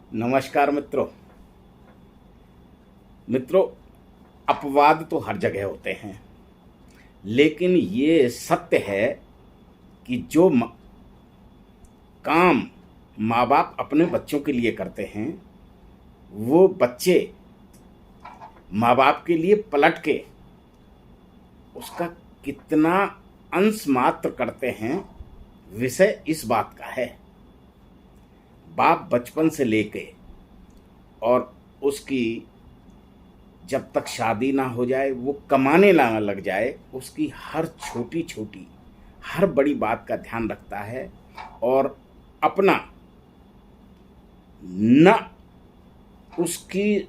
नमस्कार मित्रों। मित्रों, अपवाद तो हर जगह होते हैं, लेकिन ये सत्य है कि जो काम माँ बाप अपने बच्चों के लिए करते हैं, वो बच्चे माँ बाप के लिए पलट के उसका कितना अंश मात्र करते हैं, विषय इस बात का है। बाप बचपन से लेके और उसकी जब तक शादी ना हो जाए, वो कमाने ना लग जाए, उसकी हर छोटी छोटी हर बड़ी बात का ध्यान रखता है और अपना न उसकी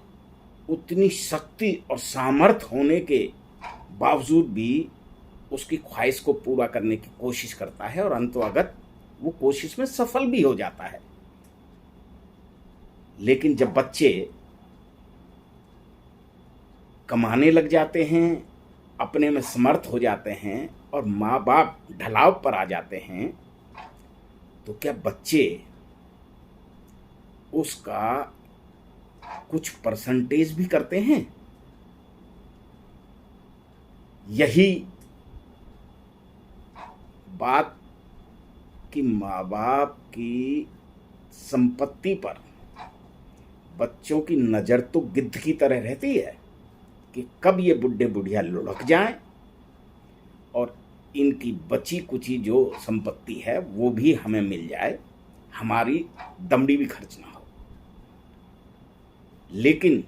उतनी शक्ति और सामर्थ्य होने के बावजूद भी उसकी ख्वाहिश को पूरा करने की कोशिश करता है और अंततः वो कोशिश में सफल भी हो जाता है। लेकिन जब बच्चे कमाने लग जाते हैं, अपने में समर्थ हो जाते हैं और माँ बाप ढलाव पर आ जाते हैं, तो क्या बच्चे उसका कुछ परसेंटेज भी करते हैं? यही बात कि माँ बाप की संपत्ति पर बच्चों की नज़र तो गिद्ध की तरह रहती है कि कब ये बुढ़े बुढ़िया लुढ़क जाएं और इनकी बची कुची जो संपत्ति है वो भी हमें मिल जाए, हमारी दमड़ी भी खर्च ना हो। लेकिन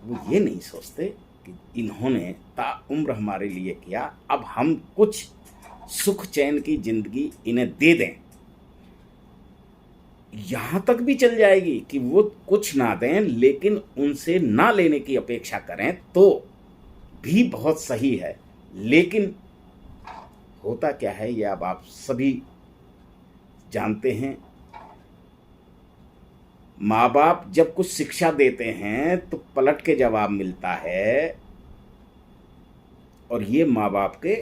वो ये नहीं सोचते कि इन्होंने ताउम्र हमारे लिए किया, अब हम कुछ सुख चैन की जिंदगी इन्हें दे दें। यहां तक भी चल जाएगी कि वो कुछ ना दें, लेकिन उनसे ना लेने की अपेक्षा करें तो भी बहुत सही है। लेकिन होता क्या है, ये अब आप सभी जानते हैं। माँ बाप जब कुछ शिक्षा देते हैं तो पलट के जवाब मिलता है, और ये माँ बाप के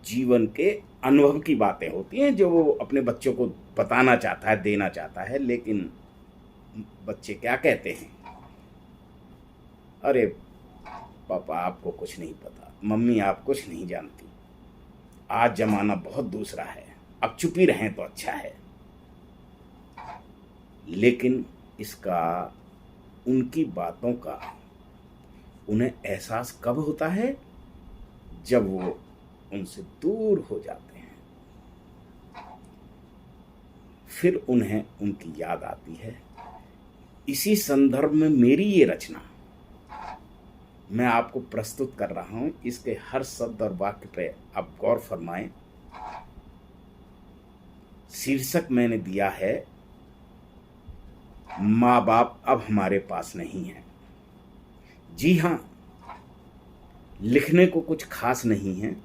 जीवन के अनुभव की बातें होती हैं जो वो अपने बच्चों को बताना चाहता है, देना चाहता है। लेकिन बच्चे क्या कहते हैं? अरे पापा, आपको कुछ नहीं पता, मम्मी आप कुछ नहीं जानती, आज जमाना बहुत दूसरा है, अब चुप ही रहें तो अच्छा है। लेकिन इसका, उनकी बातों का उन्हें एहसास कब होता है? जब वो उनसे दूर हो जाते हैं, फिर उन्हें उनकी याद आती है। इसी संदर्भ में मेरी ये रचना मैं आपको प्रस्तुत कर रहा हूं। इसके हर शब्द और वाक्य पे आप गौर फरमाएं। शीर्षक मैंने दिया है, माँ बाप अब हमारे पास नहीं है। जी हां, लिखने को कुछ खास नहीं है।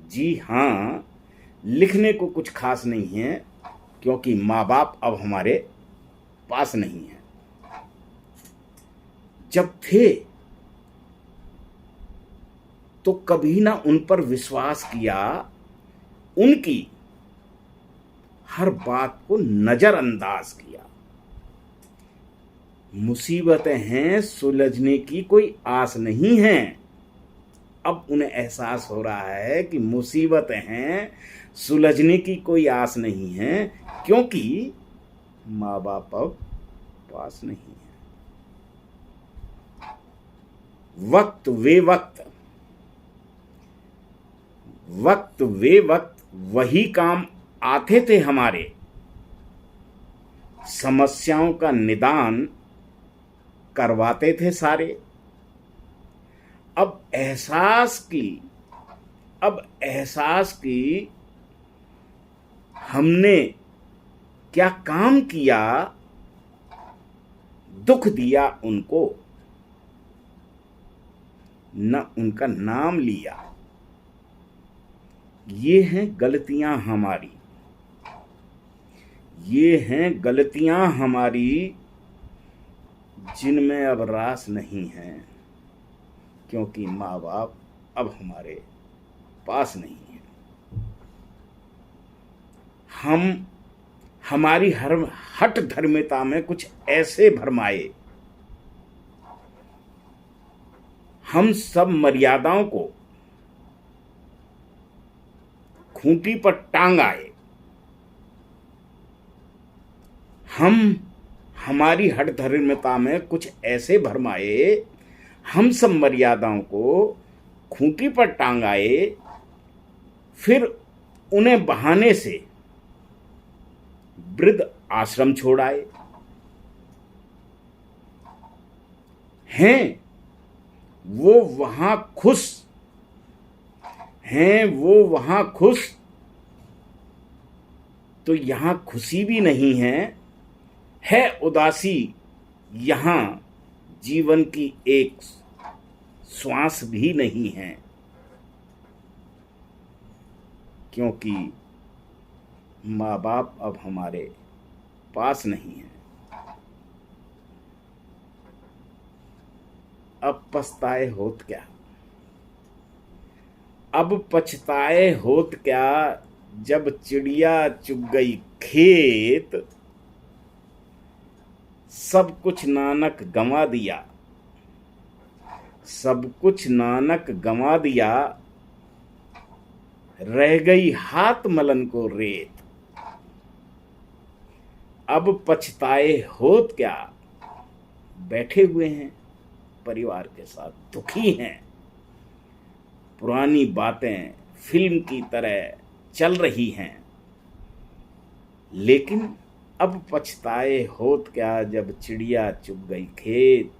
जी हां, लिखने को कुछ खास नहीं है, क्योंकि माँ बाप अब हमारे पास नहीं है। जब थे तो कभी ना उन पर विश्वास किया, उनकी हर बात को नजरअंदाज किया। मुसीबतें हैं, सुलझने की कोई आस नहीं है। अब उन्हें एहसास हो रहा है कि मुसीबतें हैं, सुलझने की कोई आस नहीं है, क्योंकि माँ बाप अब पास नहीं है। वक्त वे वक्त, वक्त वे वक्त वही काम आते थे हमारे, समस्याओं का निदान करवाते थे सारे। अब एहसास की हमने क्या काम किया, दुख दिया उनको, न उनका नाम लिया। ये हैं गलतियां हमारी, ये हैं गलतियां हमारी, जिनमें अब रास नहीं है, क्योंकि माँ बाप अब हमारे पास नहीं है। हम हमारी हठ धर्मिता में कुछ ऐसे भरमाए, हम सब मर्यादाओं को खूंटी पर टांग आए। हमारी हठ धर्मिता में कुछ ऐसे भरमाए, हम सब मर्यादाओं को खूंटी पर टांग आए, फिर उन्हें बहाने से वृद्ध आश्रम छोड़ आए। हैं वो वहां खुश, हैं वो वहां खुश, तो यहां खुशी भी नहीं है उदासी, यहां जीवन की एक श्वास भी नहीं है, क्योंकि माँ बाप अब हमारे पास नहीं है। अब पछताए होत क्या, अब पछताए होत क्या, जब चिड़िया चुग गई खेत, सब कुछ नानक गंवा दिया, सब कुछ नानक गंवा दिया, रह गई हाथ मलन को रेत। अब पछताए होत क्या, बैठे हुए हैं परिवार के साथ, दुखी हैं, पुरानी बातें फिल्म की तरह चल रही हैं, लेकिन अब पछताए होत क्या, जब चिड़िया चुग गई खेत,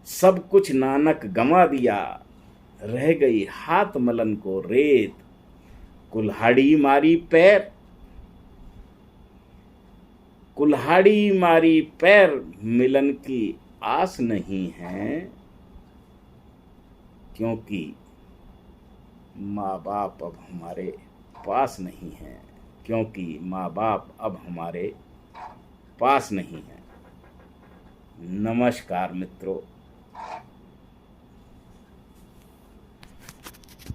सब कुछ नानक गंवा दिया, रह गई हाथ मलन को रेत। कुल्हाड़ी मारी पैर, कुल्हाड़ी मारी पैर, मिलन की आस नहीं है, क्योंकि माँ बाप अब हमारे पास नहीं है, क्योंकि माँ बाप अब हमारे पास नहीं है। नमस्कार मित्रों।